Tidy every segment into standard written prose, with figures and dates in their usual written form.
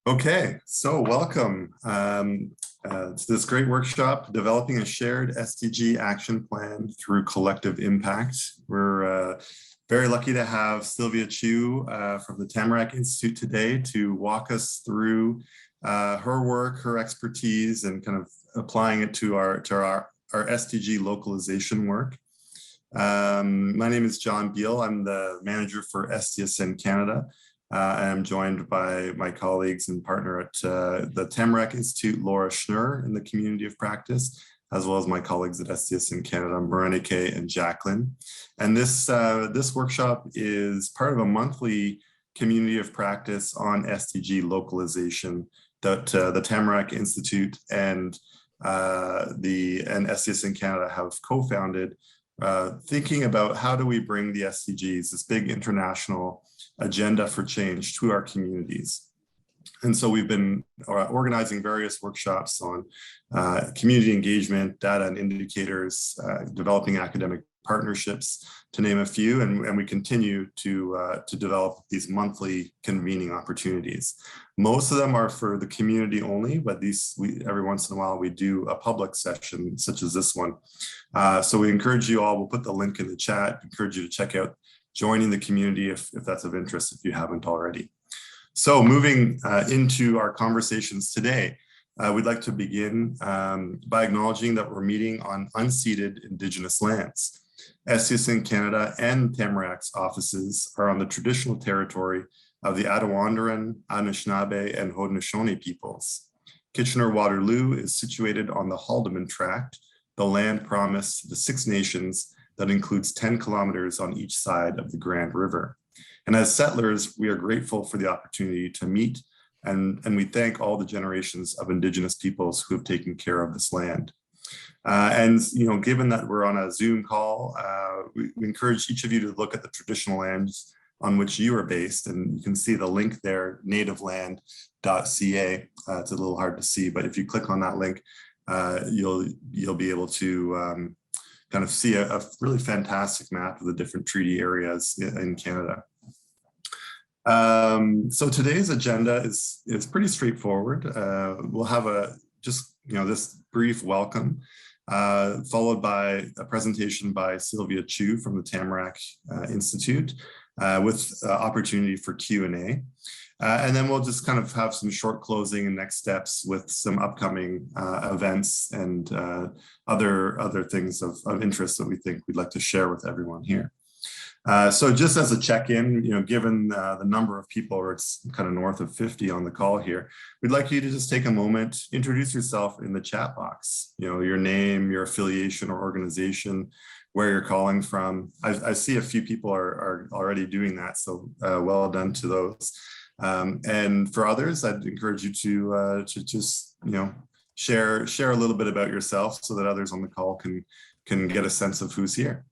Okay, so welcome to this great workshop, Developing a Shared SDG Action Plan Through Collective Impact. We're very lucky to have Sylvia Cheuy from the Tamarack Institute today to walk us through her work, her expertise, and kind of applying it to our SDG localization work. My name is John Beal. I'm the manager for SDSN Canada. I'm joined by my colleagues and partner at the Tamarack Institute, Laura Schnurr, in the Community of Practice, as well as my colleagues at SDSN Canada, Marenike and Jacqueline. And this workshop is part of a monthly Community of Practice on SDG localization that the Tamarack Institute and SDSN Canada have co-founded, thinking about how do we bring the SDGs, this big international agenda for change, to our communities. And so we've been organizing various workshops on community engagement, data and indicators, developing academic partnerships, to name a few, and we continue to develop these monthly convening opportunities. Most of them are for the community only, but every once in a while we do a public session such as this one. So we encourage you all, we'll put the link in the chat, encourage you to check out joining the community if that's of interest, if you haven't already. So moving into our conversations today, we'd like to begin by acknowledging that we're meeting on unceded Indigenous lands. SDSN Canada and Tamarack's offices are on the traditional territory of the Attawandaron, Anishinaabe, and Haudenosaunee peoples. Kitchener-Waterloo is situated on the Haldimand Tract, the land promised to the Six Nations that includes 10 kilometers on each side of the Grand River. And as settlers, we are grateful for the opportunity to meet, and we thank all the generations of Indigenous peoples who have taken care of this land. And given that we're on a Zoom call, we encourage each of you to look at the traditional lands on which you are based, and you can see the link there, nativeland.ca. It's a little hard to see, but if you click on that link, you'll be able to kind of see a really fantastic map of the different treaty areas in Canada. So today's agenda is pretty straightforward. We'll have this brief welcome, followed by a presentation by Sylvia Cheuy from the Tamarack Institute, with opportunity for Q&A. And then we'll just kind of have some short closing and next steps with some upcoming events and other things of interest that we think we'd like to share with everyone here. So just as a check-in, given the number of people, or it's kind of north of 50 on the call here, we'd like you to just take a moment, introduce yourself in the chat box, your name, your affiliation or organization, where you're calling from. I see a few people are already doing that, so well done to those. And for others, I'd encourage you to just share a little bit about yourself so that others on the call can get a sense of who's here.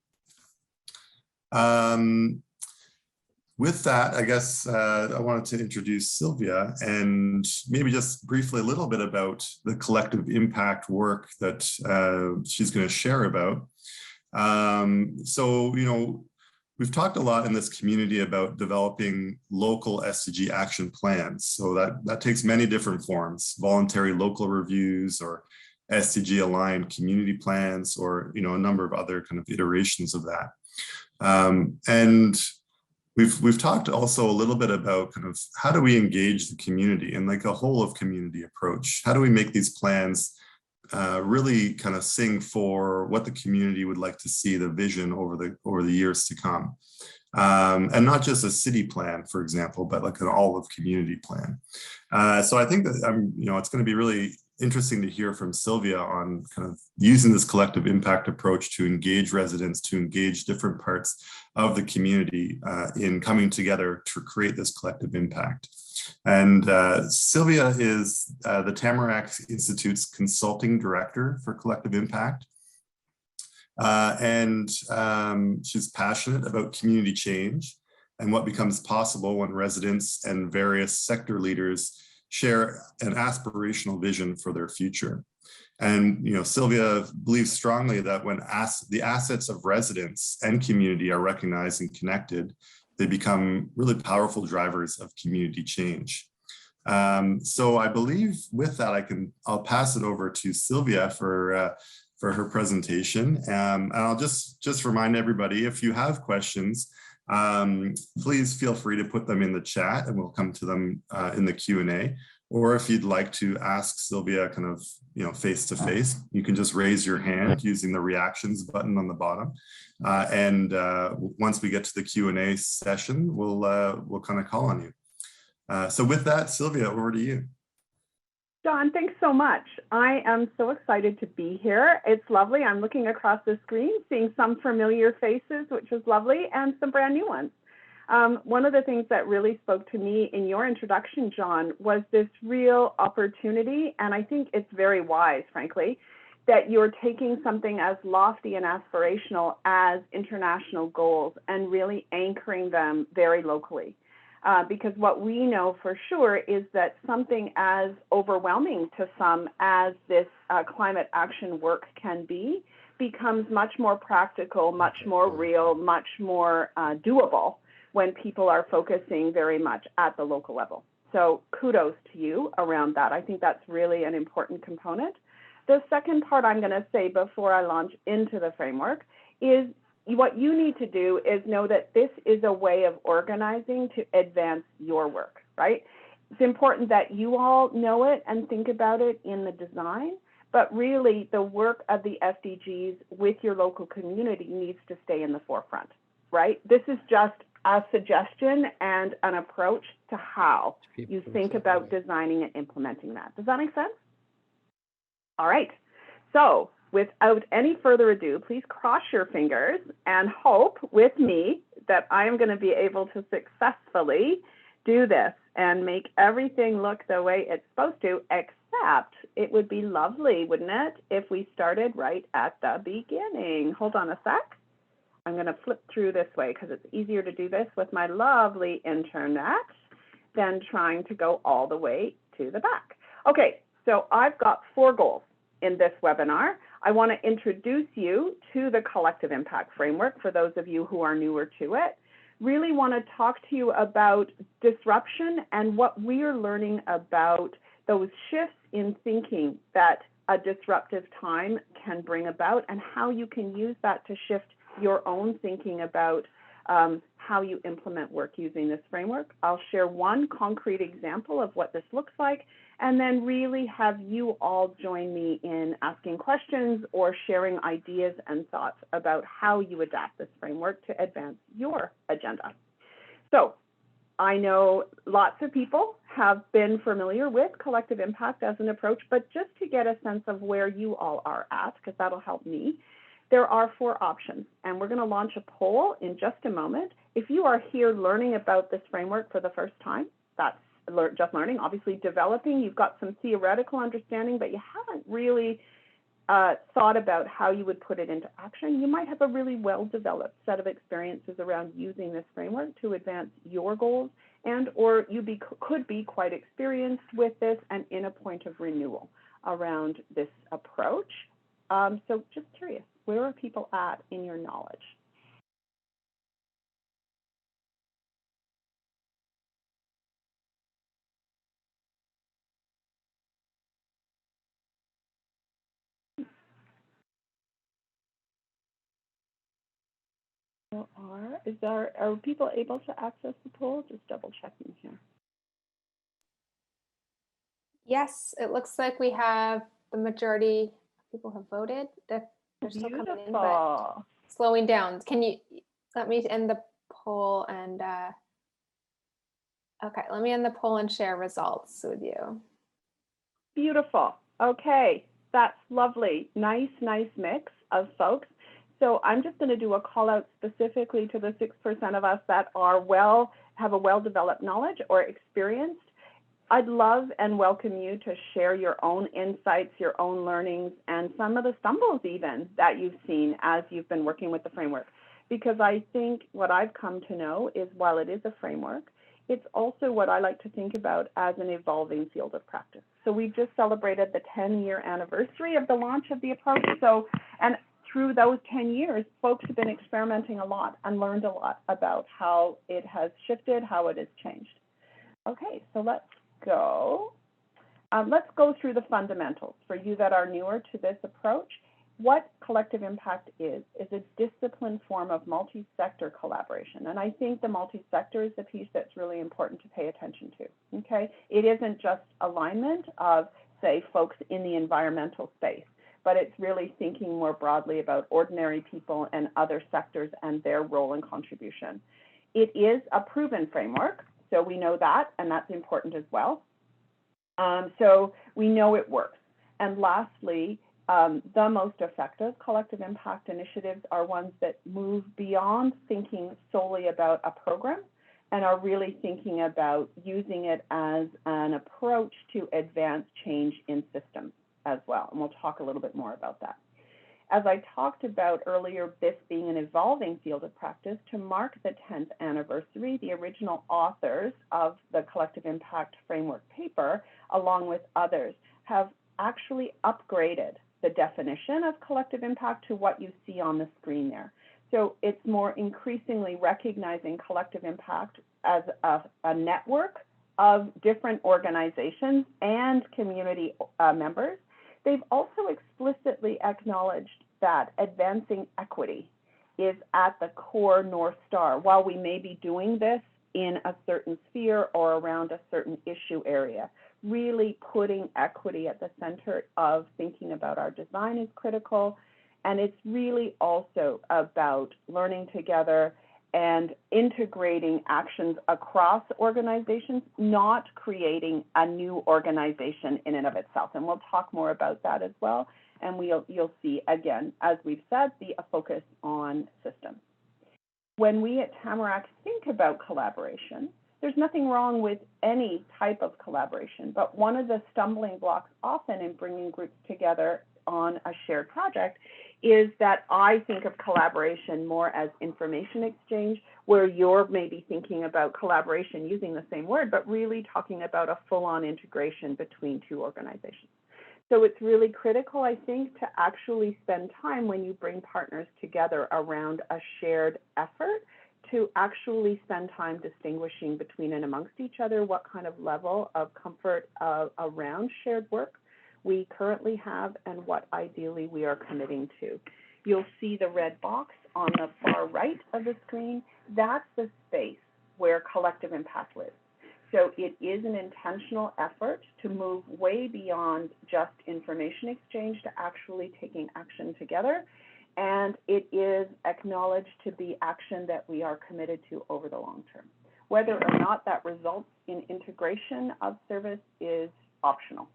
With that, I guess I wanted to introduce Sylvia and maybe just briefly a little bit about the collective impact work that she's going to share about. We've talked a lot in this community about developing local SDG action plans. So that takes many different forms: voluntary local reviews, or SDG aligned community plans, or a number of other kind of iterations of that. And we've talked also a little bit about kind of how do we engage the community in like a whole of community approach? How do we make these plans really kind of sing for what the community would like to see, the vision over the years to come, and not just a city plan, for example, but like an all of community plan. So I think that it's going to be really interesting to hear from Sylvia on kind of using this collective impact approach to engage residents, to engage different parts of the community in coming together to create this collective impact. And Sylvia is the Tamarack Institute's consulting director for collective impact. And she's passionate about community change and what becomes possible when residents and various sector leaders share an aspirational vision for their future. And Sylvia believes strongly that when the assets of residents and community are recognized and connected, they become really powerful drivers of community change. So I believe with that, I'll pass it over to Sylvia for her presentation. And I'll just remind everybody, if you have questions, please feel free to put them in the chat and we'll come to them in the Q&A. Or if you'd like to ask Sylvia kind of, face to face, you can just raise your hand using the reactions button on the bottom. And once we get to the Q&A session, we'll kind of call on you. So with that, Sylvia, over to you. John, thanks so much. I am so excited to be here. It's lovely. I'm looking across the screen, seeing some familiar faces, which is lovely, and some brand new ones. One of the things that really spoke to me in your introduction, John, was this real opportunity, and I think it's very wise, frankly, that you're taking something as lofty and aspirational as international goals and really anchoring them very locally. Because what we know for sure is that something as overwhelming to some as this climate action work can be, becomes much more practical, much more real, much more doable when people are focusing very much at the local level. So kudos to you around that. I think that's really an important component. The second part I'm going to say before I launch into the framework is what you need to do is know that this is a way of organizing to advance your work, right? It's important that you all know it and think about it in the design, but really the work of the SDGs with your local community needs to stay in the forefront, right? This is just a suggestion and an approach to how you think about designing and implementing that. Does that make sense? All right, so without any further ado, please cross your fingers and hope with me that I am going to be able to successfully do this and make everything look the way it's supposed to, except it would be lovely, wouldn't it, if we started right at the beginning. Hold on a sec. I'm going to flip through this way because it's easier to do this with my lovely internet than trying to go all the way to the back. Okay, so I've got 4 goals in this webinar. I want to introduce you to the collective impact framework for those of you who are newer to it. Really want to talk to you about disruption and what we are learning about those shifts in thinking that a disruptive time can bring about and how you can use that to shift your own thinking about how you implement work using this framework. I'll share one concrete example of what this looks like, and then really have you all join me in asking questions or sharing ideas and thoughts about how you adapt this framework to advance your agenda. So I know lots of people have been familiar with collective impact as an approach, but just to get a sense of where you all are at, because that'll help me, there are 4 options, and we're going to launch a poll in just a moment. If you are here learning about this framework for the first time, that's just learning. Obviously developing, you've got some theoretical understanding, but you haven't really thought about how you would put it into action. You might have a really well-developed set of experiences around using this framework to advance your goals, and or you could be quite experienced with this and in a point of renewal around this approach. So just curious, where are people at in your knowledge? Are people able to access the poll? Just double checking here. Yes, it looks like we have the majority of people have voted. They're still coming in, but slowing down. Can you let me end the poll and okay, let me end the poll and share results with you. Beautiful. Okay, that's lovely. Nice mix of folks. So I'm just going to do a call out specifically to the 6% of us that are have a well-developed knowledge or experienced. I'd love and welcome you to share your own insights, your own learnings, and some of the stumbles even that you've seen as you've been working with the framework. Because I think what I've come to know is while it is a framework, it's also what I like to think about as an evolving field of practice. So we've just celebrated the 10-year anniversary of the launch of the approach. And through those 10 years, folks have been experimenting a lot and learned a lot about how it has shifted, how it has changed. Okay, so let's go. Let's go through the fundamentals. For you that are newer to this approach, what collective impact is a disciplined form of multi-sector collaboration. And I think the multi-sector is the piece that's really important to pay attention to, okay? It isn't just alignment of, say, folks in the environmental space, but it's really thinking more broadly about ordinary people and other sectors and their role and contribution. It is a proven framework, so we know that, and that's important as well. So we know it works. And lastly, the most effective collective impact initiatives are ones that move beyond thinking solely about a program and are really thinking about using it as an approach to advance change in systems as well. And we'll talk a little bit more about that. As I talked about earlier, this being an evolving field of practice, to mark the 10th anniversary, the original authors of the Collective Impact Framework paper, along with others, have actually upgraded the definition of collective impact to what you see on the screen there. So it's more increasingly recognizing collective impact as a network of different organizations and community members. They've also explicitly acknowledged that advancing equity is at the core North Star. While we may be doing this in a certain sphere or around a certain issue area, really putting equity at the center of thinking about our design is critical. And it's really also about learning together and integrating actions across organizations, not creating a new organization in and of itself. And we'll talk more about that as well. And you'll see, again, as we've said, a focus on systems. When we at Tamarack think about collaboration, there's nothing wrong with any type of collaboration, but one of the stumbling blocks often in bringing groups together on a shared project is that I think of collaboration more as information exchange, where you're maybe thinking about collaboration using the same word, but really talking about a full-on integration between two organizations. So it's really critical, I think, to actually spend time when you bring partners together around a shared effort to actually spend time distinguishing between and amongst each other what kind of level of comfort around shared work we currently have and what ideally we are committing to. You'll see the red box on the far right of the screen. That's the space where collective impact lives. So it is an intentional effort to move way beyond just information exchange to actually taking action together. And it is acknowledged to be action that we are committed to over the long term. Whether or not that results in integration of service is optional.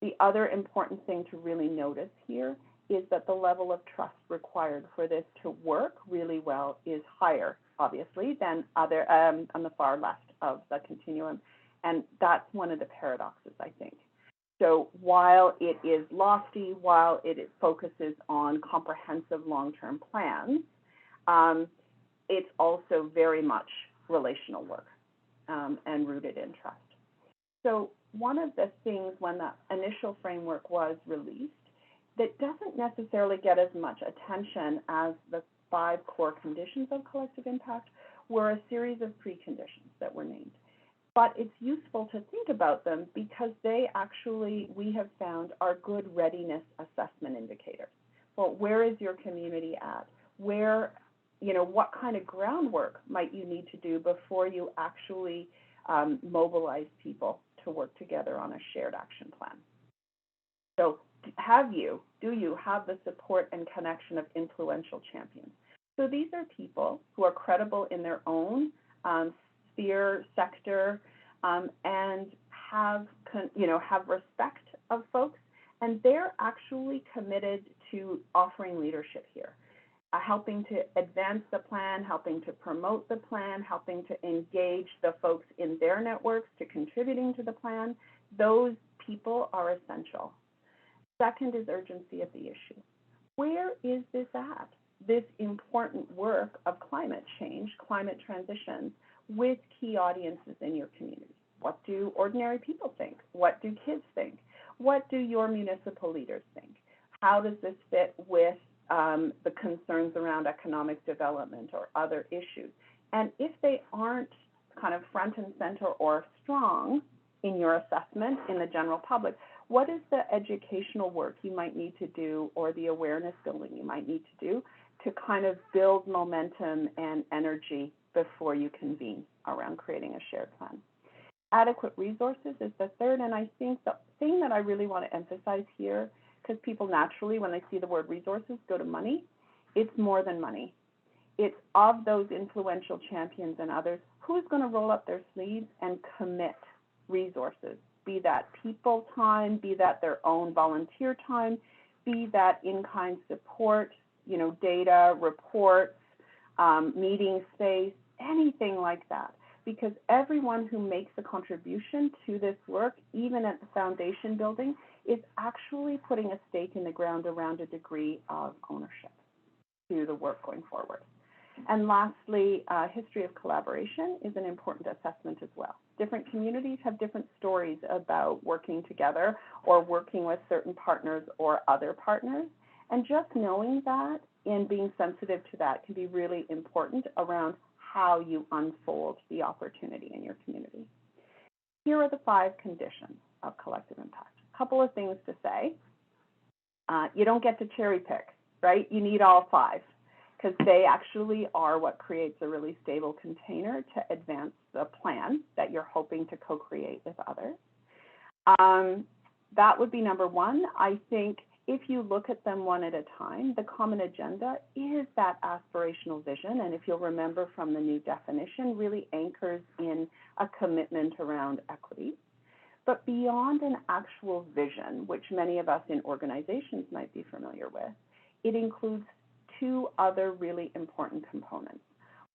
The other important thing to really notice here is that the level of trust required for this to work really well is higher, obviously, than other on the far left of the continuum. And that's one of the paradoxes, I think. So while it is lofty, while it focuses on comprehensive long-term plans, it's also very much relational work and rooted in trust. So one of the things when the initial framework was released that doesn't necessarily get as much attention as the 5 core conditions of collective impact were a series of preconditions that were named. But it's useful to think about them because they actually, we have found, are good readiness assessment indicators. Well, where is your community at? Where, what kind of groundwork might you need to do before you actually mobilize people to work together on a shared action plan? So do you have the support and connection of influential champions? So these are people who are credible in their own sphere, sector, and have respect of folks, and they're actually committed to offering leadership here, helping to advance the plan, helping to promote the plan, helping to engage the folks in their networks to contributing to the plan. Those people are essential. Second is urgency of the issue. Where is this at? This important work of climate change, climate transition, with key audiences in your community. What do ordinary people think? What do kids think? What do your municipal leaders think? How does this fit with the concerns around economic development or other issues? And if they aren't kind of front and center or strong in your assessment in the general public, what is the educational work you might need to do or the awareness building you might need to do to kind of build momentum and energy before you convene around creating a shared plan? Adequate resources is the third, and I think the thing that I really want to emphasize here, because people naturally, when they see the word resources, go to money, it's more than money. It's of those influential champions and others, who's going to roll up their sleeves and commit resources, be that people time, be that their own volunteer time, be that in-kind support, you know, data, reports, meeting space, anything like that. Because everyone who makes a contribution to this work, even at the foundation building, is actually putting a stake in the ground around a degree of ownership to the work going forward. And lastly, history of collaboration is an important assessment as well. Different communities have different stories about working together or working with certain partners or other partners. And just knowing that and being sensitive to that can be really important around how you unfold the opportunity in your community. Here are the 5 conditions of collective impact. A couple of things to say. You don't get to cherry pick, right? You need all 5, because they actually are what creates a really stable container to advance the plan that you're hoping to co-create with others. That would be number 1. I think if you look at them one at a time, the common agenda is that aspirational vision, and if you'll remember from the new definition, really anchors in a commitment around equity. But beyond an actual vision, which many of us in organizations might be familiar with, it includes 2 other really important components.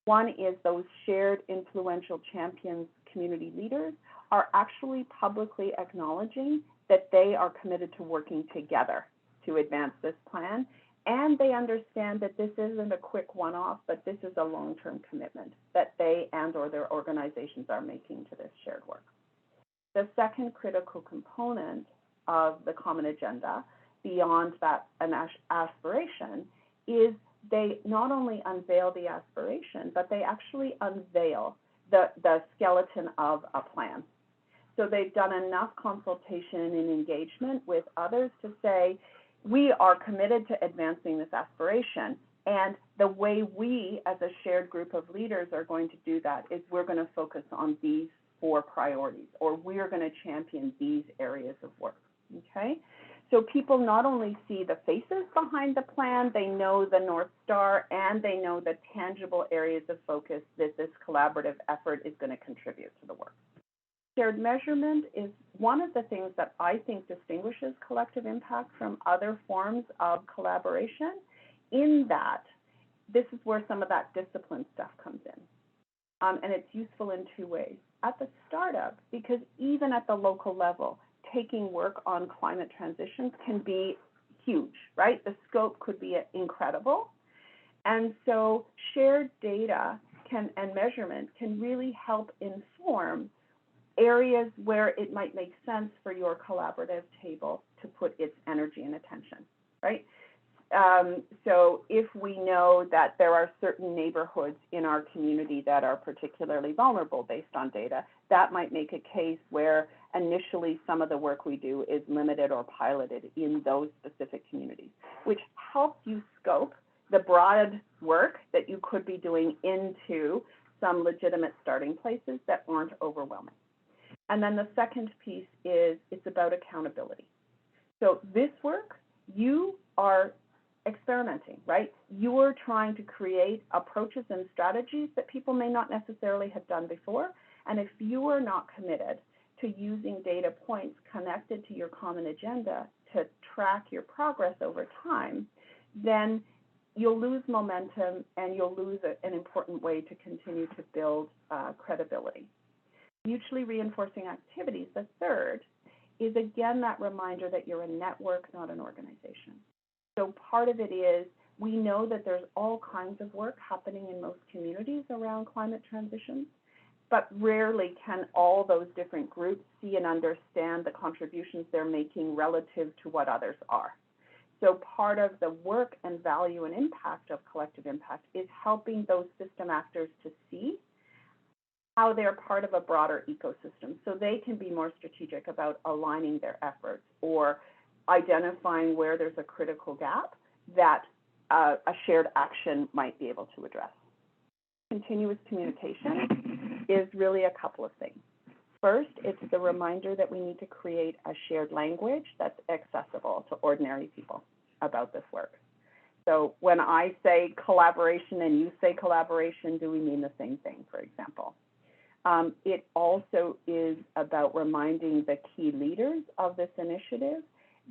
One is those shared influential champions, community leaders, are actually publicly acknowledging that they are committed to working together to advance this plan, and they understand that this isn't a quick one-off, but this is a long-term commitment that they and or their organizations are making to this shared work. The second critical component of the common agenda, beyond that an aspiration, is they not only unveil the aspiration, but they actually unveil the skeleton of a plan. So they've done enough consultation and engagement with others to say, we are committed to advancing this aspiration, and the way we as a shared group of leaders are going to do that is we're going to focus on these 4 priorities, or we're going to champion these areas of work, okay? So people not only see the faces behind the plan, they know the North Star, and they know the tangible areas of focus that this collaborative effort is going to contribute to the work. Shared measurement is one of the things that I think distinguishes collective impact from other forms of collaboration, in that this is where some of that discipline stuff comes in. And it's useful in 2 ways. At the startup, because even at the local level, taking work on climate transitions can be huge, right? The scope could be incredible. And so shared data and measurement can really help inform areas where it might make sense for your collaborative table to put its energy and attention, right? So if we know that there are certain neighborhoods in our community that are particularly vulnerable based on data, that might make a case where initially some of the work we do is limited or piloted in those specific communities, which helps you scope the broad work that you could be doing into some legitimate starting places that aren't overwhelming. And then the second piece is it's about accountability. So this work, you are experimenting, right? You're trying to create approaches and strategies that people may not necessarily have done before. And if you are not committed to using data points connected to your common agenda to track your progress over time, then you'll lose momentum and you'll lose an important way to continue to build credibility. Mutually reinforcing activities, the third, is again that reminder that you're a network, not an organization. So part of it is we know that there's all kinds of work happening in most communities around climate transition, but rarely can all those different groups see and understand the contributions they're making relative to what others are. So part of the work and value and impact of collective impact is helping those system actors to see how they're part of a broader ecosystem. So they can be more strategic about aligning their efforts or identifying where there's a critical gap that a shared action might be able to address. Continuous communication is really a couple of things. First, it's the reminder that we need to create a shared language that's accessible to ordinary people about this work. So when I say collaboration and you say collaboration, do we mean the same thing, for example? It also is about reminding the key leaders of this initiative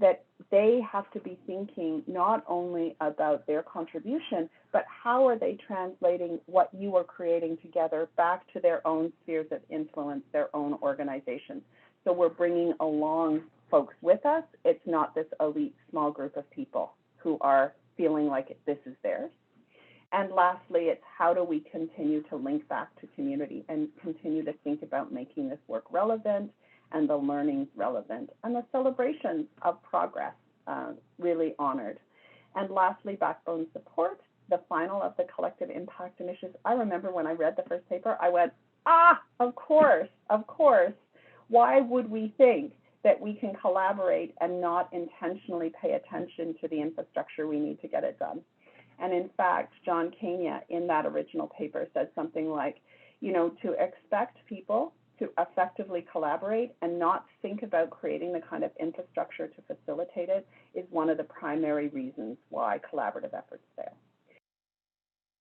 that they have to be thinking not only about their contribution, but how are they translating what you are creating together back to their own spheres of influence, their own organizations. So we're bringing along folks with us. It's not this elite small group of people who are feeling like this is theirs. And lastly, it's how do we continue to link back to community and continue to think about making this work relevant and the learnings relevant and the celebrations of progress really honored. And lastly, backbone support, the final of the collective impact initiatives. I remember when I read the first paper, I went, of course. Why would we think that we can collaborate and not intentionally pay attention to the infrastructure we need to get it done? And in fact, John Kania in that original paper said something like, to expect people to effectively collaborate and not think about creating the kind of infrastructure to facilitate it is one of the primary reasons why collaborative efforts fail.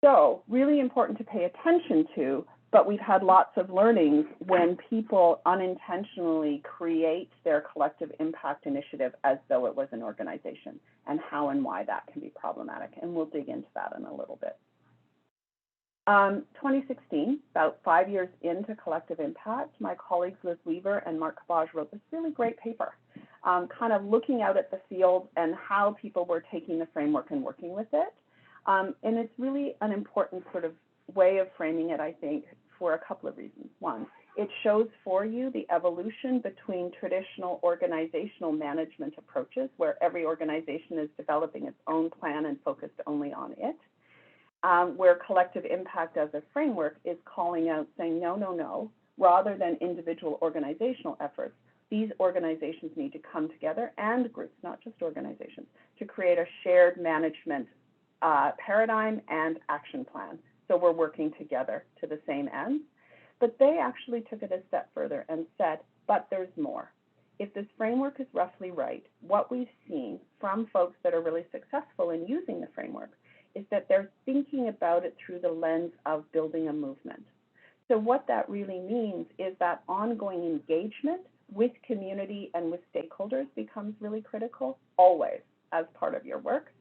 So really important to pay attention to, but we've had lots of learnings when people unintentionally create their collective impact initiative as though it was an organization, and how and why that can be problematic. And we'll dig into that in a little bit. 2016, about 5 years into collective impact, my colleagues Liz Weaver and Mark Kabaj wrote this really great paper, kind of looking out at the field and how people were taking the framework and working with it. And it's really an important sort of way of framing it, I think, for a couple of reasons. One, it shows for you the evolution between traditional organizational management approaches, where every organization is developing its own plan and focused only on it, where collective impact as a framework is calling out, saying, no, rather than individual organizational efforts, these organizations need to come together, and groups, not just organizations, to create a shared management paradigm and action plan. So we're working together to the same end. But they actually took it a step further and said, but there's more. If this framework is roughly right, what we've seen from folks that are really successful in using the framework is that they're thinking about it through the lens of building a movement. So what that really means is that ongoing engagement with community and with stakeholders becomes really critical, always, as part of your work.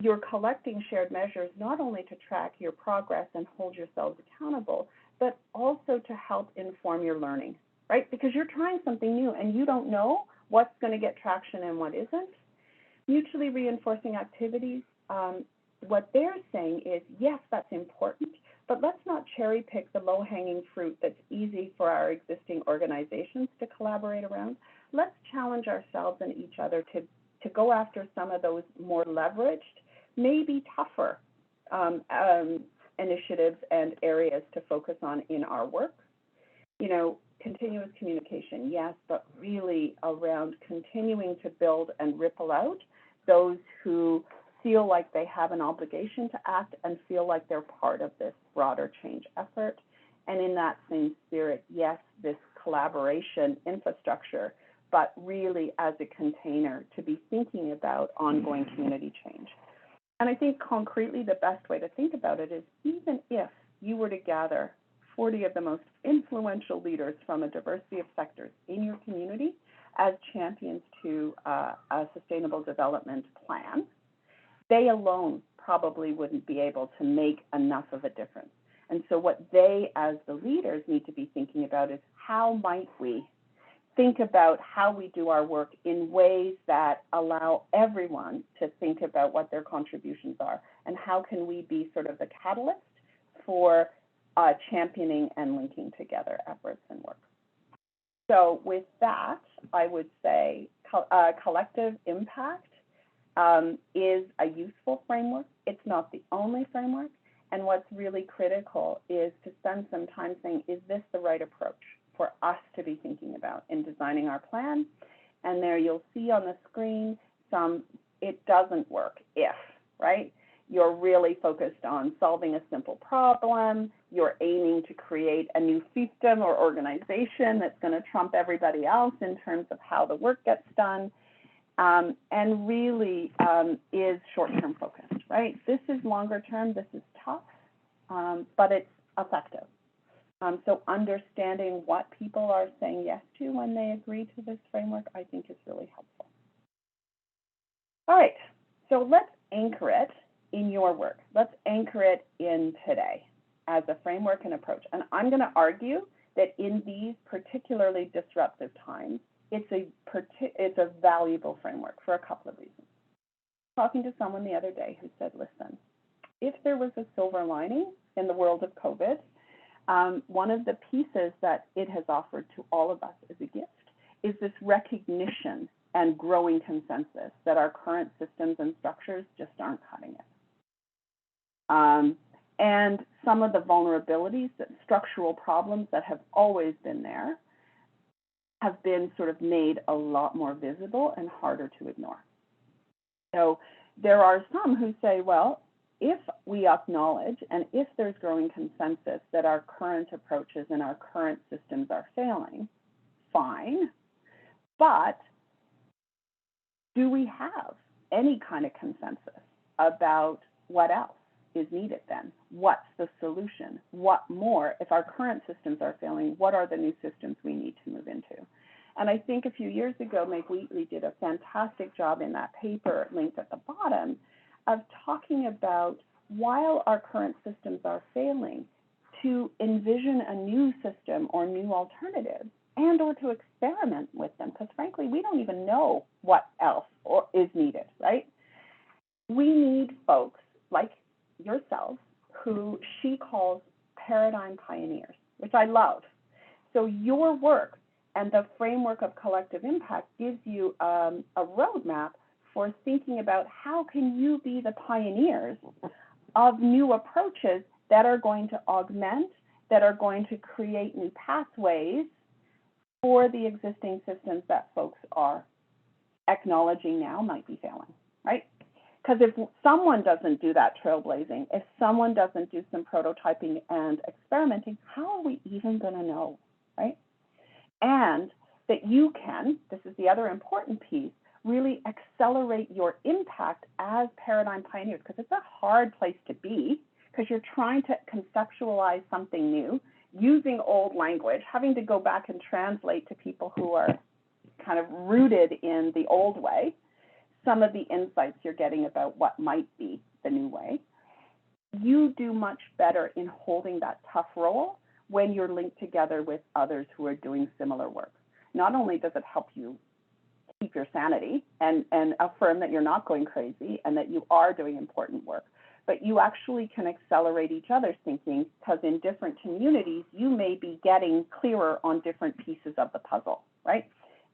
You're collecting shared measures not only to track your progress and hold yourselves accountable, but also to help inform your learning, right? Because you're trying something new and you don't know what's going to get traction and what isn't. Mutually reinforcing activities, what they're saying is, yes, that's important, but let's not cherry pick the low-hanging fruit that's easy for our existing organizations to collaborate around. Let's challenge ourselves and each other to go after some of those more leveraged, maybe tougher initiatives and areas to focus on in our work. Continuous communication, yes, but really around continuing to build and ripple out those who feel like they have an obligation to act and feel like they're part of this broader change effort. And in that same spirit, yes, this collaboration infrastructure, but really as a container to be thinking about ongoing community change. And I think concretely the best way to think about it is, even if you were to gather 40 of the most influential leaders from a diversity of sectors in your community as champions to a sustainable development plan, they alone probably wouldn't be able to make enough of a difference. And so what they, as the leaders, need to be thinking about is, how might we think about how we do our work in ways that allow everyone to think about what their contributions are, and how can we be sort of the catalyst for championing and linking together efforts and work. So with that, I would say collective impact is a useful framework. It's not the only framework, And what's really critical is to spend some time saying, is this the right approach for us to be thinking about in designing our plan? And there you'll see on the screen some, it doesn't work if, right? You're really focused on solving a simple problem. You're aiming to create a new system or organization that's going to trump everybody else in terms of how the work gets done, and really is short-term focused, right? This is longer term, this is tough, but it's effective. So understanding what people are saying yes to when they agree to this framework, I think is really helpful. All right, so let's anchor it in your work. Let's anchor it in today as a framework and approach. And I'm going to argue that in these particularly disruptive times, it's a valuable framework for a couple of reasons. Talking to someone the other day who said, listen, if there was a silver lining in the world of COVID, one of the pieces that it has offered to all of us as a gift is this recognition and growing consensus that our current systems and structures just aren't cutting it. And some of the vulnerabilities, that structural problems that have always been there, have been sort of made a lot more visible and harder to ignore. So there are some who say, well, if we acknowledge and if there's growing consensus that our current approaches and our current systems are failing, fine, but do we have any kind of consensus about what else is needed then? What's the solution? What more, if our current systems are failing, what are the new systems we need to move into? And I think a few years ago, Meg Wheatley did a fantastic job in that paper linked at the bottom of talking about, while our current systems are failing, to envision a new system or new alternatives, and or to experiment with them, because frankly, we don't even know what else is needed, right? We need folks like yourselves who she calls paradigm pioneers, which I love. So your work and the framework of collective impact gives you a roadmap for thinking about how can you be the pioneers of new approaches that are going to augment, that are going to create new pathways for the existing systems that folks are acknowledging now might be failing, right? Because if someone doesn't do that trailblazing, if someone doesn't do some prototyping and experimenting, how are we even going to know, right? And that you can, this is the other important piece, really accelerate your impact as paradigm pioneers, because it's a hard place to be, because you're trying to conceptualize something new, using old language, having to go back and translate to people who are kind of rooted in the old way, some of the insights you're getting about what might be the new way. You do much better in holding that tough role when you're linked together with others who are doing similar work. Not only does it help you keep your sanity and affirm that you're not going crazy and that you are doing important work, but you actually can accelerate each other's thinking, because in different communities, you may be getting clearer on different pieces of the puzzle, right?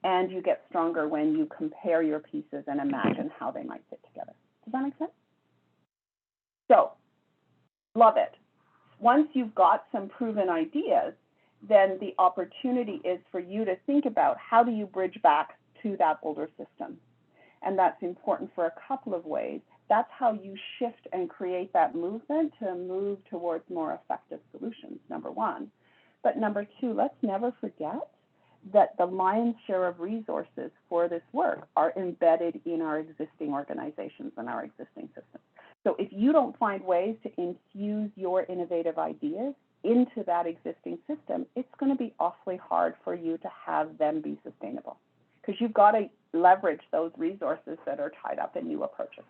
And you get stronger when you compare your pieces and imagine how they might fit together. Does that make sense? So, love it. Once you've got some proven ideas, then the opportunity is for you to think about, how do you bridge back to that older system? And that's important for a couple of ways. That's how you shift and create that movement to move towards more effective solutions, number one. But number two, let's never forget that the lion's share of resources for this work are embedded in our existing organizations and our existing systems. So if you don't find ways to infuse your innovative ideas into that existing system, it's going to be awfully hard for you to have them be sustainable, because you've got to leverage those resources that are tied up in new approaches.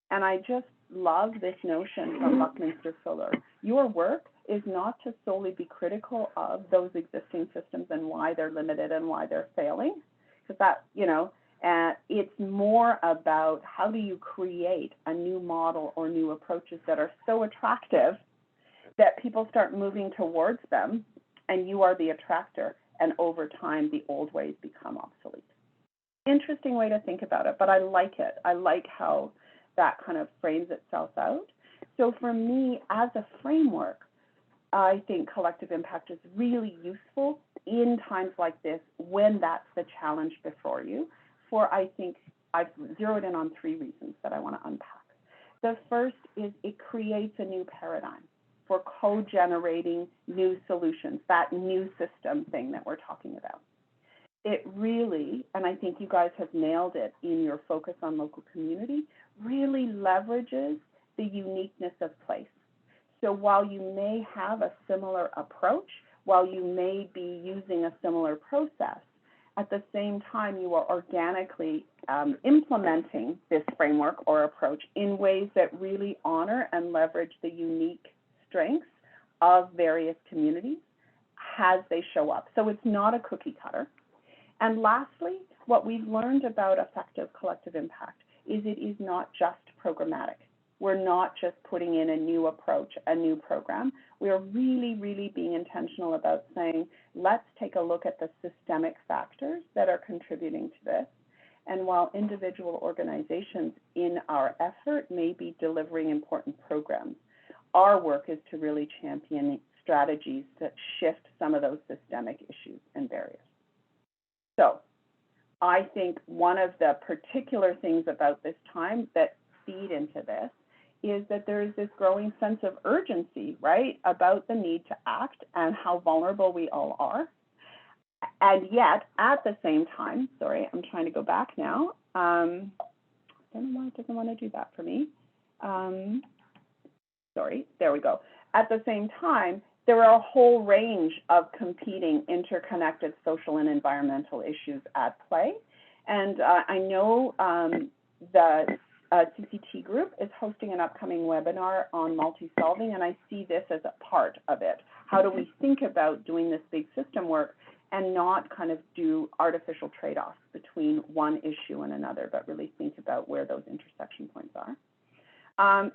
And I just love this notion from Buckminster Fuller. Your work is not to solely be critical of those existing systems and why they're limited and why they're failing, because that, it's more about how do you create a new model or new approaches that are so attractive that people start moving towards them, and you are the attractor, and over time the old ways become obsolete. Interesting way to think about it, but I like it. I like how that kind of frames itself out. So for me, as a framework, I think collective impact is really useful in times like this when that's the challenge before you. For, I think, I've zeroed in on 3 reasons that I want to unpack. The first is it creates a new paradigm for co-generating new solutions, that new system thing that we're talking about. It really, and I think you guys have nailed it in your focus on local community, really leverages the uniqueness of place. So while you may have a similar approach, while you may be using a similar process, at the same time you are organically implementing this framework or approach in ways that really honor and leverage the unique strengths of various communities as they show up. So it's not a cookie cutter. And lastly, what we've learned about effective collective impact is it is not just programmatic. We're not just putting in a new approach, a new program. We are really, really being intentional about saying, let's take a look at the systemic factors that are contributing to this. And while individual organizations in our effort may be delivering important programs, our work is to really champion strategies that shift some of those systemic issues and barriers. So I think one of the particular things about this time that feed into this is that there is this growing sense of urgency, right, about the need to act and how vulnerable we all are. And yet, at the same time, sorry, I'm trying to go back now. I don't know why it doesn't want to do that for me. Sorry, there we go. At the same time, there are a whole range of competing interconnected social and environmental issues at play. And I know the CCT group is hosting an upcoming webinar on multi-solving, and I see this as a part of it. How do we think about doing this big system work and not kind of do artificial trade-offs between one issue and another, but really think about where those intersection points are.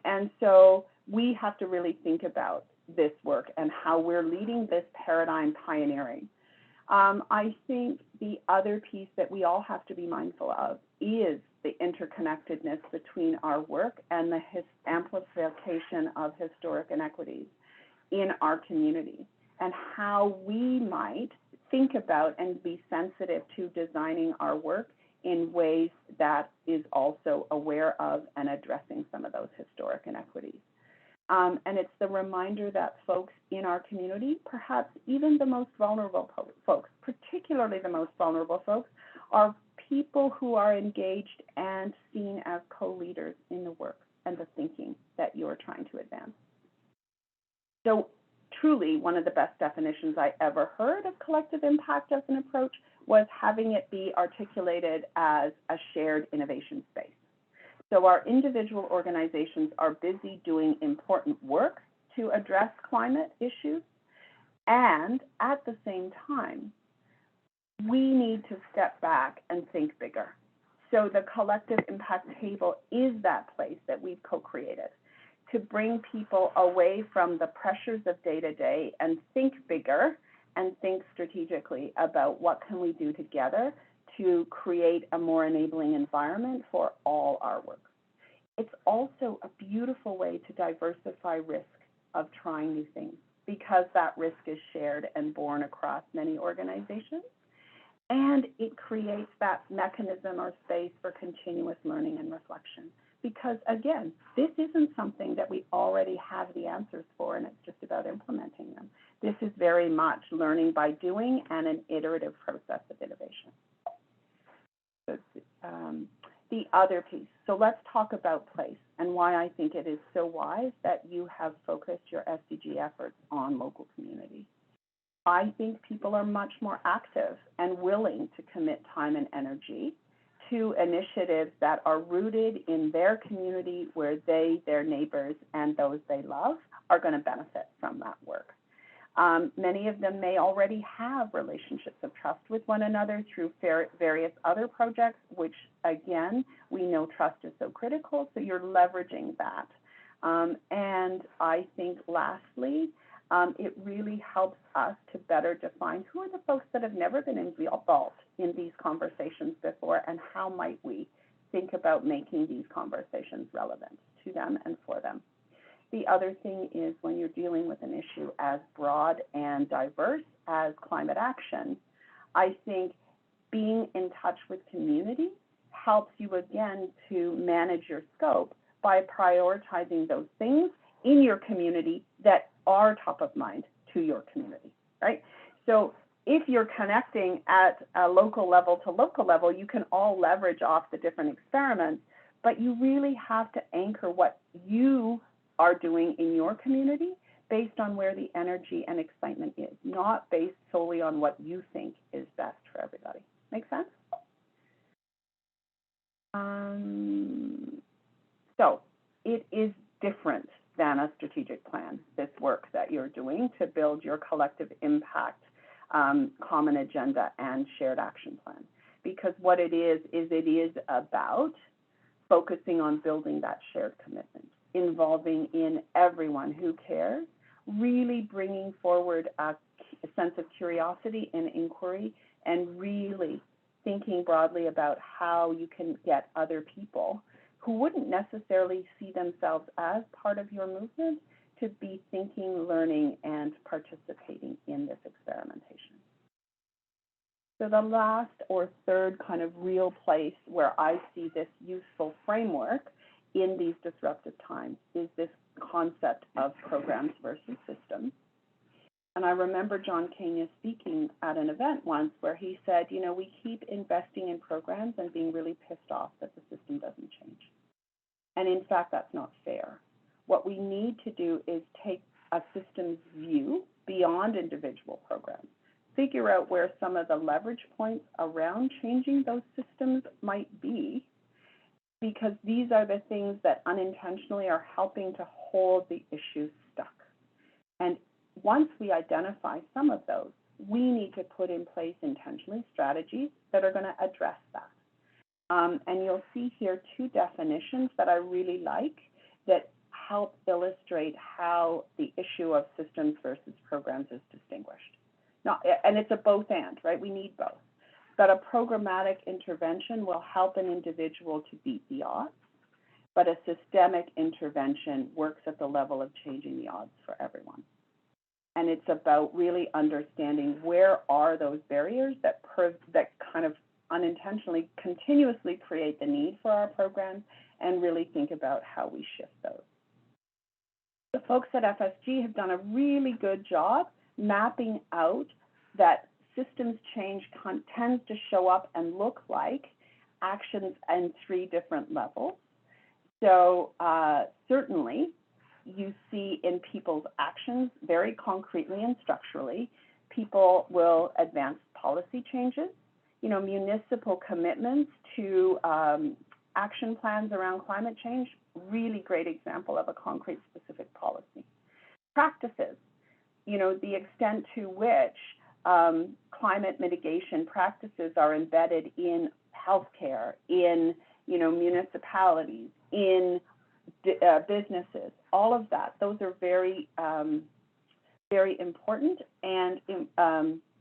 And so we have to really think about this work and how we're leading this paradigm pioneering. I think the other piece that we all have to be mindful of is the interconnectedness between our work and the amplification of historic inequities in our community, and how we might think about and be sensitive to designing our work in ways that is also aware of and addressing some of those historic inequities. And it's the reminder that folks in our community, perhaps even the most vulnerable folks, particularly the most vulnerable folks, are people who are engaged and seen as co-leaders in the work and the thinking that you're trying to advance. So truly, one of the best definitions I ever heard of collective impact as an approach was having it be articulated as a shared innovation space. So our individual organizations are busy doing important work to address climate issues, and at the same time, we need to step back and think bigger. So the collective impact table is that place that we've co-created to bring people away from the pressures of day-to-day and think bigger and think strategically about what can we do together to create a more enabling environment for all our work. It's also a beautiful way to diversify risk of trying new things, because that risk is shared and borne across many organizations. And it creates that mechanism or space for continuous learning and reflection. Because again, this isn't something that we already have the answers for, and it's just about implementing them. This is very much learning by doing and an iterative process of innovation. So, the other piece. So let's talk about place and why I think it is so wise that you have focused your SDG efforts on local community. I think people are much more active and willing to commit time and energy to initiatives that are rooted in their community, where they, their neighbors, and those they love are going to benefit from that work. Many of them may already have relationships of trust with one another through various other projects, which again, we know trust is so critical, so you're leveraging that. And I think lastly, it really helps us to better define who are the folks that have never been involved in these conversations before, and how might we think about making these conversations relevant to them and for them. the other thing is when you're dealing with an issue as broad and diverse as climate action, I think being in touch with community helps you again to manage your scope by prioritizing those things in your community that are top of mind to your community, right? So if you're connecting at a local level to local level, you can all leverage off the different experiments, but you really have to anchor what you are doing in your community based on where the energy and excitement is, not based solely on what you think is best for everybody. Make sense? So it is different than a strategic plan, this work that you're doing to build your collective impact, common agenda, and shared action plan. Because what it is about focusing on building that shared commitment, involving in everyone who cares, really bringing forward a sense of curiosity and inquiry, and really thinking broadly about how you can get other people who wouldn't necessarily see themselves as part of your movement to be thinking, learning, and participating in this experimentation. So the last or third kind of real place where I see this useful framework in these disruptive times is this concept of programs versus systems. And I remember John Kenya speaking at an event once where he said, you know, we keep investing in programs and being really pissed off that the system doesn't change. And in fact, that's not fair. What we need to do is take a systems view beyond individual programs, figure out where some of the leverage points around changing those systems might be, because these are the things that unintentionally are helping to hold the issue stuck. And once we identify some of those, we need to put in place intentionally strategies that are going to address that. And you'll see here two definitions that I really like that help illustrate how the issue of systems versus programs is distinguished. Now, and it's a both and, right? We need both. But a programmatic intervention will help an individual to beat the odds, but a systemic intervention works at the level of changing the odds for everyone. And it's about really understanding where are those barriers that kind of unintentionally continuously create the need for our programs, and really think about how we shift those. The folks at FSG have done a really good job mapping out that systems change tends to show up and look like actions in 3 different levels. So certainly you see in people's actions very concretely and structurally, people will advance policy changes, you know, municipal commitments to action plans around climate change, really great example of a concrete specific policy. Practices, you know, the extent to which climate mitigation practices are embedded in healthcare, in, you know, municipalities, in businesses, all of that. Those are very, very important and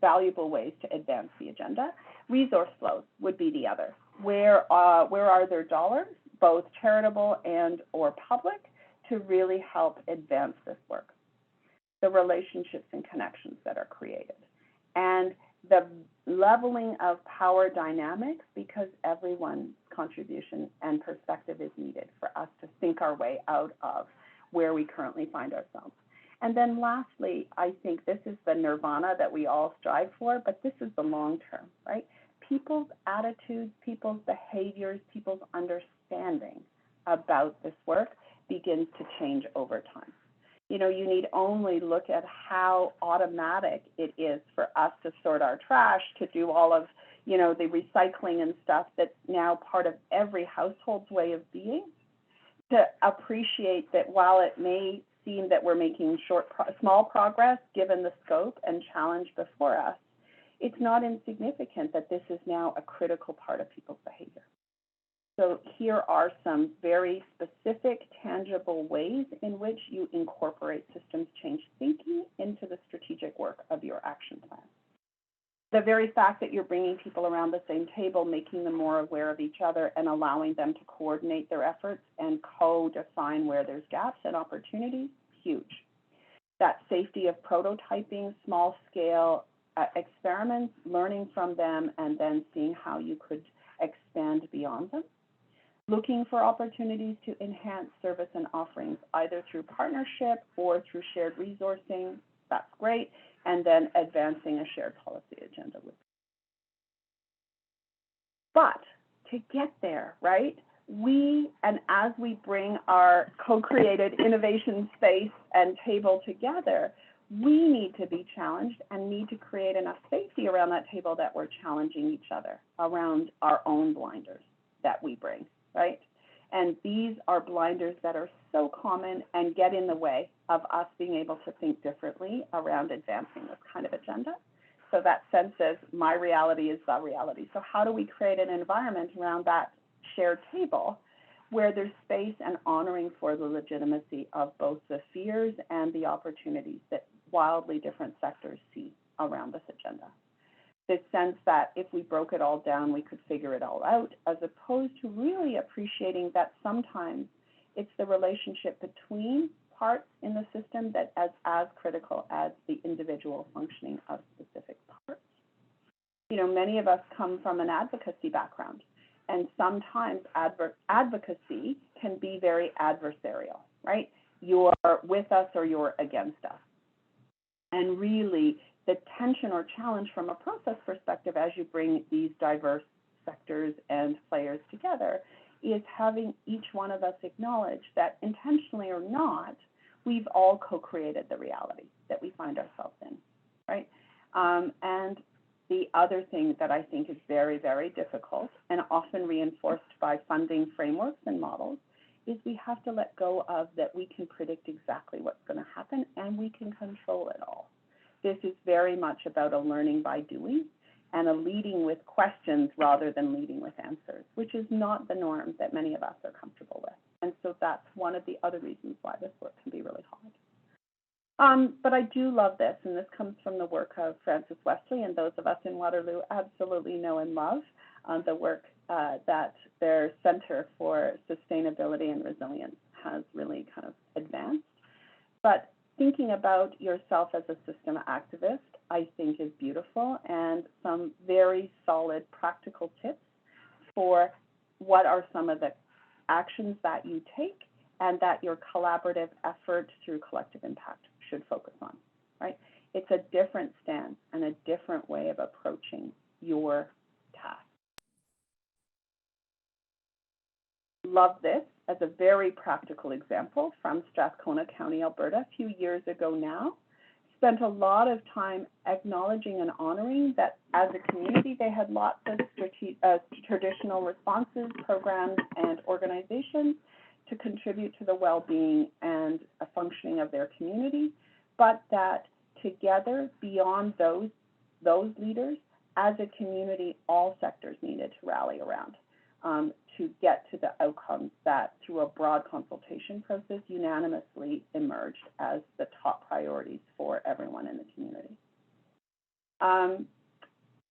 valuable ways to advance the agenda. Resource flows would be the other. Where are there dollars, both charitable and or public, to really help advance this work? The relationships and connections that are created. And the leveling of power dynamics, because everyone's contribution and perspective is needed for us to think our way out of where we currently find ourselves. And then lastly, I think this is the nirvana that we all strive for, but this is the long term, right? People's attitudes, people's behaviors, people's understanding about this work begins to change over time. You know, you need only look at how automatic it is for us to sort our trash, to do all of, you know, the recycling and stuff that's now part of every household's way of being, to appreciate that while it may seem that we're making small progress given the scope and challenge before us, it's not insignificant that this is now a critical part of people's behavior. So here are some very specific, tangible ways in which you incorporate systems change thinking into the strategic work of your action plan. the very fact that you're bringing people around the same table, making them more aware of each other and allowing them to coordinate their efforts and co-define where there's gaps and opportunities, huge. That safety of prototyping, small scale experiments, learning from them, and then seeing how you could expand beyond them. Looking for opportunities to enhance service and offerings, either through partnership or through shared resourcing, that's great, and then advancing a shared policy agenda with. But to get there, right, and as we bring our co-created innovation space and table together, we need to be challenged and need to create enough safety around that table that we're challenging each other around our own blinders that we bring. Right? And these are blinders that are so common and get in the way of us being able to think differently around advancing this kind of agenda. So that sense of my reality is the reality. So how do we create an environment around that shared table where there's space and honoring for the legitimacy of both the fears and the opportunities that wildly different sectors see around this agenda? This sense that if we broke it all down, we could figure it all out, as opposed to really appreciating that sometimes it's the relationship between parts in the system that is as critical as the individual functioning of specific parts. You know, many of us come from an advocacy background, and sometimes advocacy can be very adversarial, right? You're with us or you're against us. And really, the tension or challenge from a process perspective as you bring these diverse sectors and players together is having each one of us acknowledge that intentionally or not, we've all co-created the reality that we find ourselves in, right? And the other thing that I think is very, very difficult and often reinforced by funding frameworks and models is we have to let go of that we can predict exactly what's going to happen and we can control it all. This is very much about a learning by doing and a leading with questions rather than leading with answers, which is not the norm that many of us are comfortable with. And so that's one of the other reasons why this work can be really hard. But I do love this, and this comes from the work of Frances Wesley, and those of us in Waterloo absolutely know and love the work that their Center for Sustainability and Resilience has really kind of advanced. But thinking about yourself as a system activist, I think, is beautiful, and some very solid practical tips for what are some of the actions that you take and that your collaborative effort through collective impact should focus on, right? It's a different stance and a different way of approaching your task. Love this as a very practical example from Strathcona County, Alberta, a few years ago now. Spent a lot of time acknowledging and honoring that as a community, they had lots of traditional responses, programs, and organizations to contribute to the well-being and functioning of their community, but that together, beyond those leaders, as a community, all sectors needed to rally around to get to the outcomes that, through a broad consultation process, unanimously emerged as the top priorities for everyone in the community.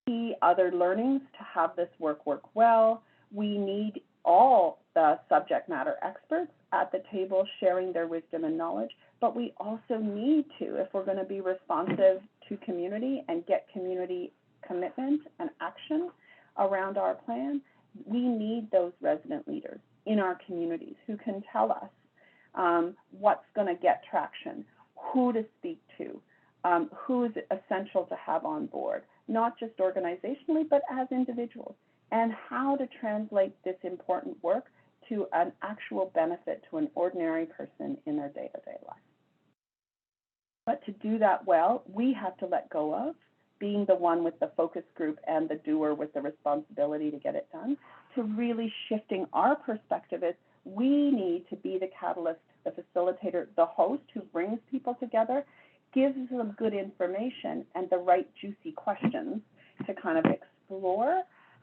Key other learnings to have this work well: we need all the subject matter experts at the table sharing their wisdom and knowledge, but we also need to, if we're going to be responsive to community and get community commitment and action around our plan, we need those resident leaders in our communities who can tell us what's going to get traction, who to speak to, who is essential to have on board, not just organizationally, but as individuals, and how to translate this important work to an actual benefit to an ordinary person in their day-to-day life. But to do that well, we have to let go of being the one with the focus group and the doer with the responsibility to get it done, to really shifting our perspective is we need to be the catalyst, the facilitator, the host who brings people together, gives them good information and the right juicy questions to kind of explore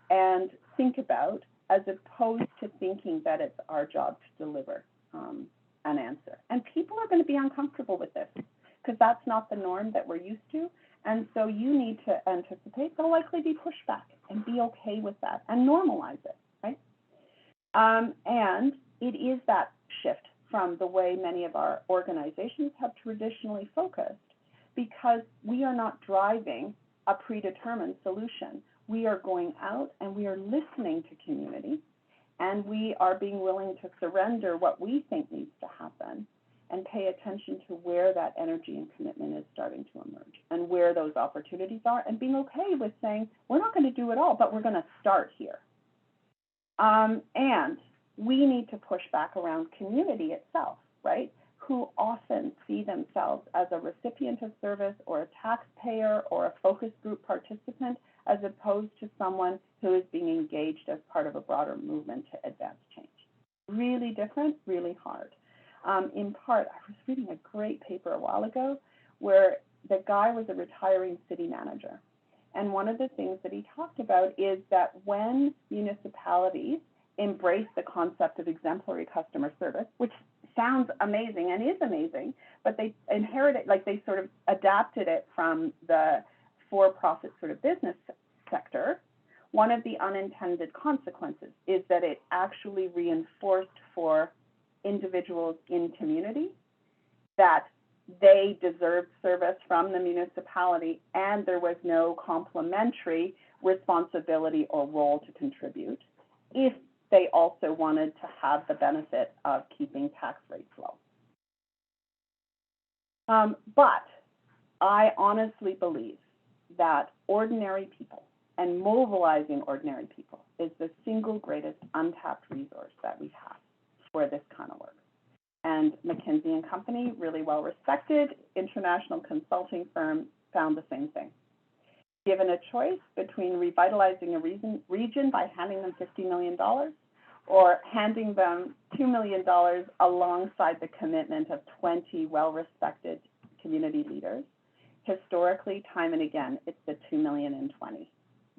and think about, as opposed to thinking that it's our job to deliver an answer. And people are going to be uncomfortable with this because that's not the norm that we're used to. And so you need to anticipate there'll likely be pushback and be okay with that and normalize it, right? And it is that shift from the way many of our organizations have traditionally focused, because we are not driving a predetermined solution. We are going out and we are listening to community, and we are being willing to surrender what we think needs to happen and pay attention to where that energy and commitment is starting to emerge and where those opportunities are, and being okay with saying, we're not going to do it all, but we're going to start here. And we need to push back around community itself, right? Who often see themselves as a recipient of service or a taxpayer or a focus group participant, as opposed to someone who is being engaged as part of a broader movement to advance change. Really different, really hard. In part, I was reading a great paper a while ago where the guy was a retiring city manager. And one of the things that he talked about is that when municipalities embrace the concept of exemplary customer service, which sounds amazing and is amazing, but they inherited, like they sort of adapted it from the for-profit sort of business sector, one of the unintended consequences is that it actually reinforced for individuals in community that they deserved service from the municipality, and there was no complementary responsibility or role to contribute if they also wanted to have the benefit of keeping tax rates low. But I honestly believe that ordinary people and mobilizing ordinary people is the single greatest untapped resource that we have for this kind of work. And McKinsey & Company, really well respected international consulting firm, found the same thing. Given a choice between revitalizing a region by handing them $50 million or handing them $2 million alongside the commitment of 20 well-respected community leaders, historically, time and again, it's the 2 million and 20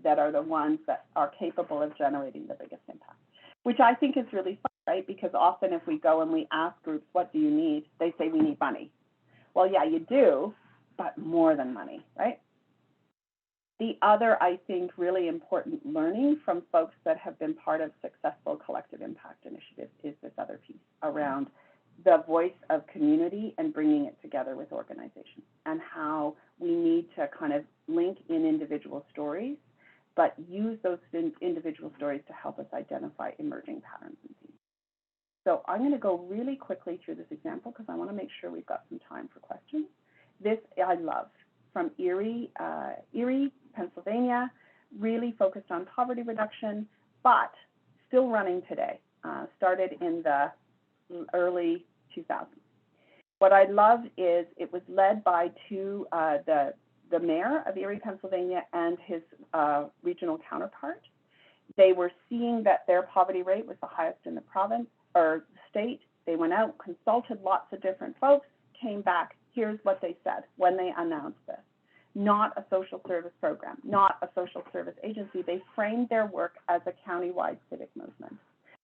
that are the ones that are capable of generating the biggest impact, which I think is really fun, right? Because often if we go and we ask groups, what do you need? They say, we need money. Well, yeah, you do, but more than money, right? The other, I think, really important learning from folks that have been part of successful collective impact initiatives is this other piece around the voice of community and bringing it together with organizations, and how we need to kind of link in individual stories, but use those individual stories to help us identify emerging patterns and themes. So I'm going to go really quickly through this example because I want to make sure we've got some time for questions. This I love, from Erie, Pennsylvania, really focused on poverty reduction, but still running today, started in the early 2000s. What I love is it was led by the mayor of Erie, Pennsylvania, and his regional counterpart. They were seeing that their poverty rate was the highest in the province or state. They went out, consulted lots of different folks, came back. Here's what they said when they announced this. Not a social service program, not a social service agency. They framed their work as a countywide civic movement,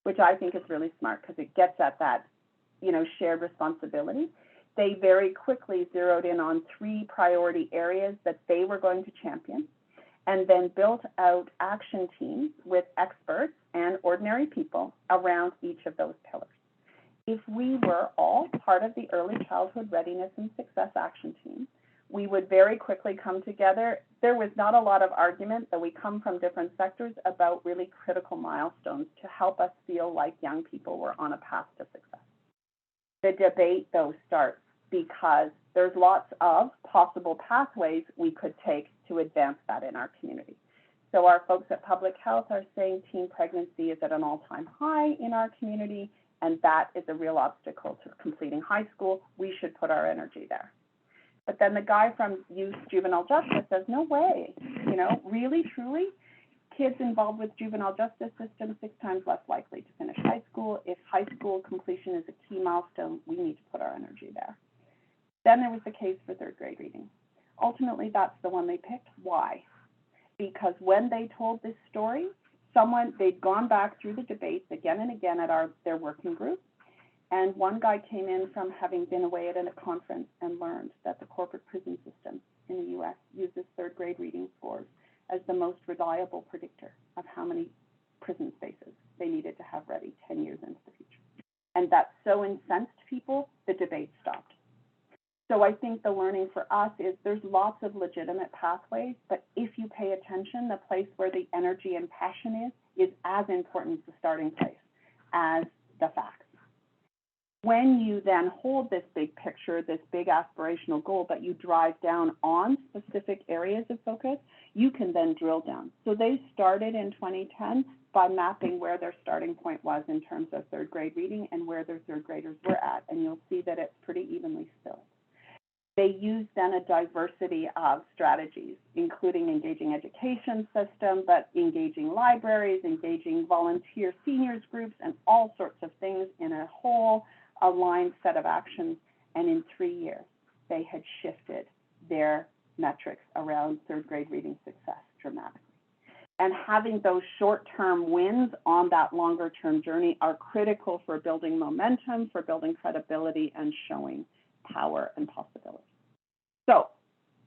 which I think is really smart because it gets at that, shared responsibility. They very quickly zeroed in on 3 priority areas that they were going to champion, and then built out action teams with experts and ordinary people around each of those pillars. If we were all part of the Early Childhood Readiness and Success Action Team, we would very quickly come together. There was not a lot of argument that we come from different sectors about really critical milestones to help us feel like young people were on a path to success. The debate, though, starts because there's lots of possible pathways we could take to advance that in our community. So our folks at Public Health are saying teen pregnancy is at an all-time high in our community, and that is a real obstacle to completing high school. We should put our energy there. But then the guy from Youth Juvenile Justice says, no way, really, truly, kids involved with juvenile justice system 6 times less likely to finish high school. If high school completion is a key milestone, we need to put our energy there. Then there was the case for 3rd grade reading. Ultimately, that's the one they picked. Why? Because when they told this story, they'd gone back through the debates again and again at their working group. And one guy came in from having been away at a conference and learned that the corporate prison system in the US uses third grade reading scores as the most reliable predictor of how many prison spaces they needed to have ready 10 years into the future. And that so incensed people, the debate stopped. So I think the learning for us is there's lots of legitimate pathways, but if you pay attention, the place where the energy and passion is as important as the starting place as the facts. When you then hold this big picture, this big aspirational goal, but you drive down on specific areas of focus, you can then drill down. So they started in 2010 by mapping where their starting point was in terms of third grade reading and where their third graders were at, and you'll see that it's pretty evenly split. They used then a diversity of strategies, including engaging education system, but engaging libraries, engaging volunteer seniors groups, and all sorts of things in a whole aligned set of actions. And in 3 years, they had shifted their metrics around third grade reading success dramatically. And having those short-term wins on that longer-term journey are critical for building momentum, for building credibility, and showing power and possibility. So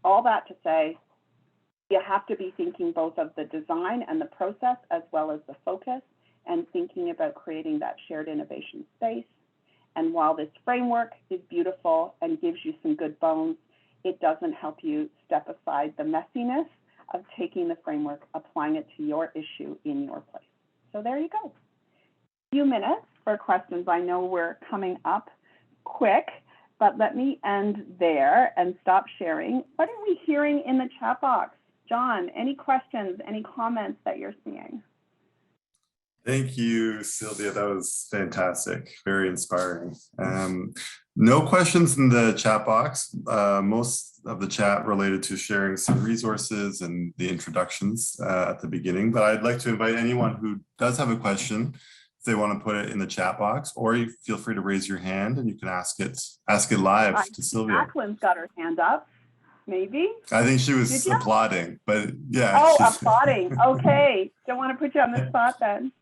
all that to say, you have to be thinking both of the design and the process as well as the focus, and thinking about creating that shared innovation space. And while this framework is beautiful and gives you some good bones, it doesn't help you step aside the messiness of taking the framework, applying it to your issue in your place. So there you go. A few minutes for questions. I know we're coming up quick, but let me end there and stop sharing. What are we hearing in the chat box? John, any questions, any comments that you're seeing? Thank you, Sylvia. That was fantastic. Very inspiring. No questions in the chat box. Most of the chat related to sharing some resources and the introductions at the beginning, but I'd like to invite anyone who does have a question, if they want to put it in the chat box, or you feel free to raise your hand and you can ask it live to Sylvia. Jacqueline's got her hand up. Maybe? I think she was applauding, but yeah. Oh, applauding. Okay. Don't want to put you on the spot then.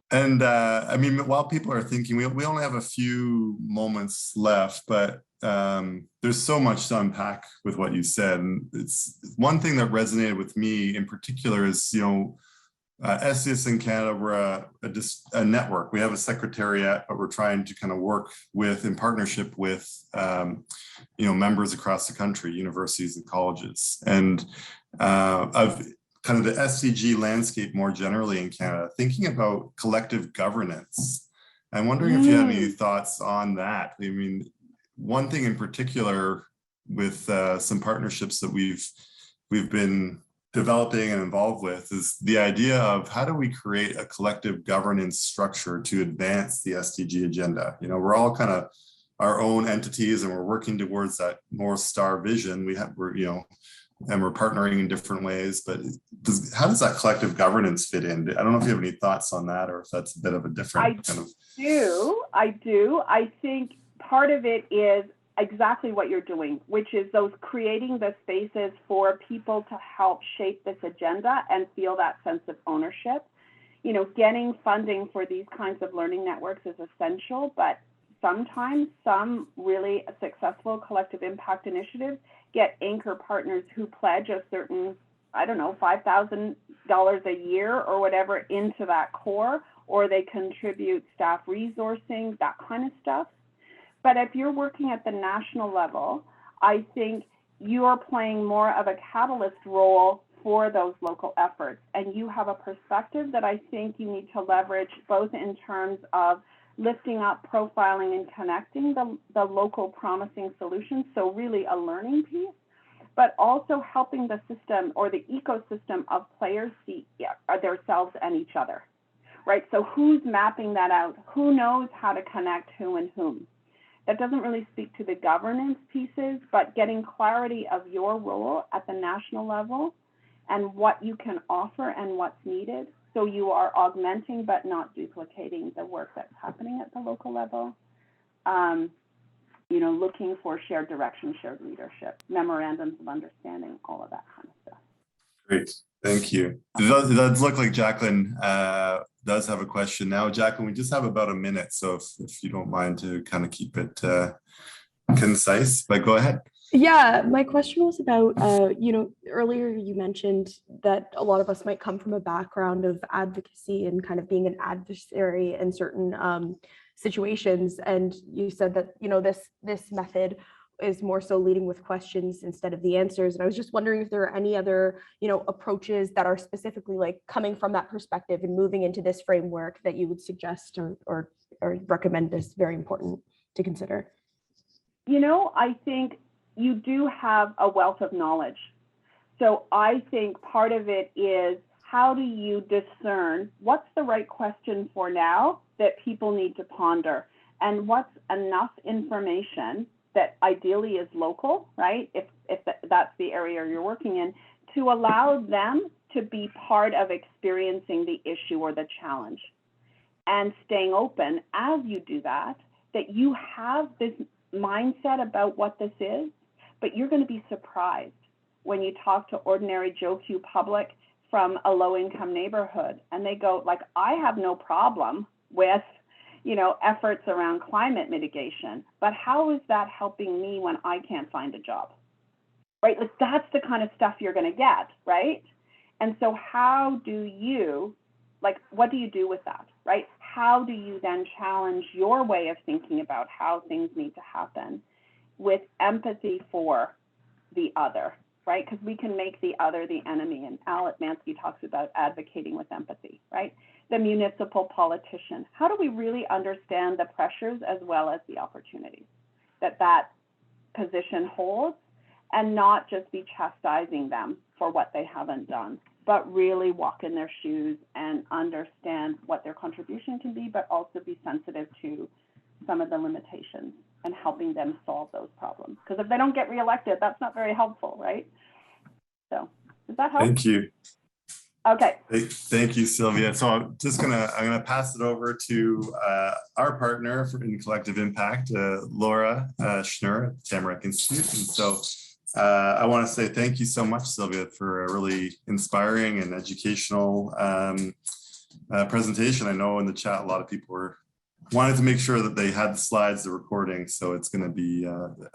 And I mean, while people are thinking, we only have a few moments left, but there's so much to unpack with what you said. And it's one thing that resonated with me in particular is, you know, SDSN Canada, we're a network. We have a secretariat, but we're trying to kind of work with, in partnership with, you know, members across the country, universities and colleges. And of kind of the SDG landscape more generally in Canada, thinking about collective governance. I'm wondering if you have any thoughts on that. I mean, one thing in particular with some partnerships that we've been developing and involved with is the idea of how do we create a collective governance structure to advance the SDG agenda? You know, we're all kind of our own entities and we're working towards that North Star vision. We're, you know, and we're partnering in different ways, but how does that collective governance fit in? I don't know if you have any thoughts on that, or if that's a bit of a different kind of. I do. I think part of it is exactly what you're doing, which is those creating the spaces for people to help shape this agenda and feel that sense of ownership. You know, getting funding for these kinds of learning networks is essential, but sometimes some really successful collective impact initiatives get anchor partners who pledge a certain, I don't know, $5,000 a year or whatever into that core, or they contribute staff resourcing, that kind of stuff. But if you're working at the national level, I think you're playing more of a catalyst role for those local efforts. And you have a perspective that I think you need to leverage both in terms of lifting up, profiling, and connecting the local promising solutions, so really a learning piece, but also helping the system or the ecosystem of players see themselves and each other, right? So who's mapping that out? Who knows how to connect who and whom? That doesn't really speak to the governance pieces, but getting clarity of your role at the national level and what you can offer and what's needed. So you are augmenting but not duplicating the work that's happening at the local level. You know, looking for shared direction, shared leadership, memorandums of understanding, all of that kind of stuff. Great, thank you. It does look like Jacqueline does have a question now. Jacqueline, we just have about a minute, so if you don't mind to kind of keep it concise, but go ahead. Yeah, my question was about, earlier you mentioned that a lot of us might come from a background of advocacy and kind of being an adversary in certain situations. And you said that, this method is more so leading with questions instead of the answers. And I was just wondering if there are any other, approaches that are specifically like coming from that perspective and moving into this framework that you would suggest or recommend as very important to consider. I think you do have a wealth of knowledge. So I think part of it is, how do you discern what's the right question for now that people need to ponder, and what's enough information that ideally is local, right? If that's the area you're working in, to allow them to be part of experiencing the issue or the challenge, and staying open as you do that, that you have this mindset about what this is, but you're going to be surprised when you talk to ordinary Joe Q public from a low-income neighborhood, and they go like, I have no problem with, efforts around climate mitigation, but how is that helping me when I can't find a job, right? Like, that's the kind of stuff you're going to get, right? And so how do you, what do you do with that, right? How do you then challenge your way of thinking about how things need to happen with empathy for the other, right? Because we can make the other the enemy. And Alan Mansky talks about advocating with empathy, right? The municipal politician. How do we really understand the pressures as well as the opportunities that position holds, and not just be chastising them for what they haven't done, but really walk in their shoes and understand what their contribution can be, but also be sensitive to some of the limitations and helping them solve those problems. Because if they don't get reelected, that's not very helpful, right? So does that help? Thank you. Okay. Thank you, Sylvia. So I'm gonna pass it over to our partner in Collective Impact, Laura Schnurr at the Tamarack Institute. And so I want to say thank you so much, Sylvia, for a really inspiring and educational presentation. I know in the chat a lot of people wanted to make sure that they had the slides, the recording, so it's going to be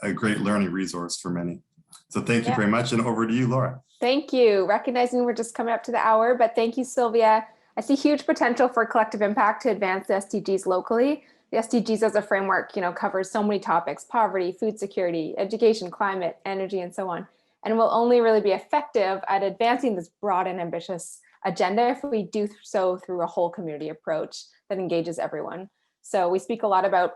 a great learning resource for many. So thank you very much, and over to you, Laura. Thank you. Recognizing we're just coming up to the hour, but thank you, Sylvia. I see huge potential for Collective Impact to advance the SDGs locally. The SDGs as a framework, covers so many topics: poverty, food security, education, climate, energy, and so on. And will only really be effective at advancing this broad and ambitious agenda if we do so through a whole community approach that engages everyone. So we speak a lot about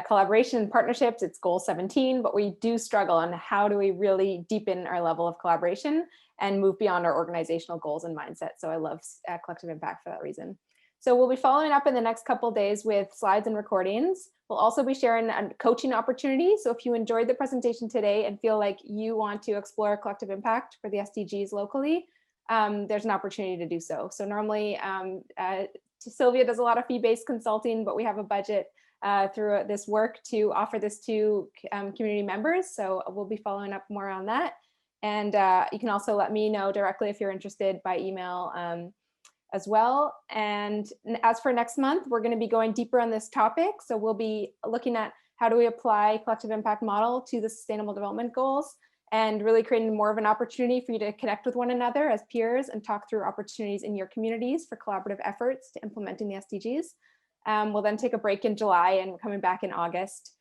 collaboration and partnerships. It's goal 17, but we do struggle on how do we really deepen our level of collaboration and move beyond our organizational goals and mindset. So I love Collective Impact for that reason. So we'll be following up in the next couple of days with slides and recordings. We'll also be sharing a coaching opportunity. So if you enjoyed the presentation today and feel like you want to explore Collective Impact for the SDGs locally, there's an opportunity to do so. So normally Sylvia does a lot of fee-based consulting, but we have a budget through this work to offer this to community members. So we'll be following up more on that. And you can also let me know directly if you're interested by email as well. And as for next month, we're going to be going deeper on this topic. So we'll be looking at how do we apply collective impact model to the Sustainable Development Goals, and really creating more of an opportunity for you to connect with one another as peers and talk through opportunities in your communities for collaborative efforts to implementing the SDGs. We'll then take a break in July and coming back in August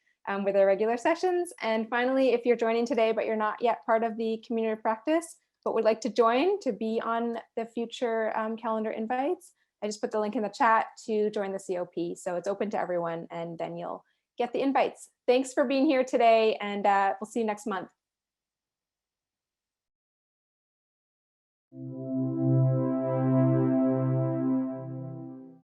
with our regular sessions. And finally, if you're joining today, but you're not yet part of the community of practice, but would like to join to be on the future calendar invites, I just put the link in the chat to join the COP. So it's open to everyone, and then you'll get the invites. Thanks for being here today, and we'll see you next month.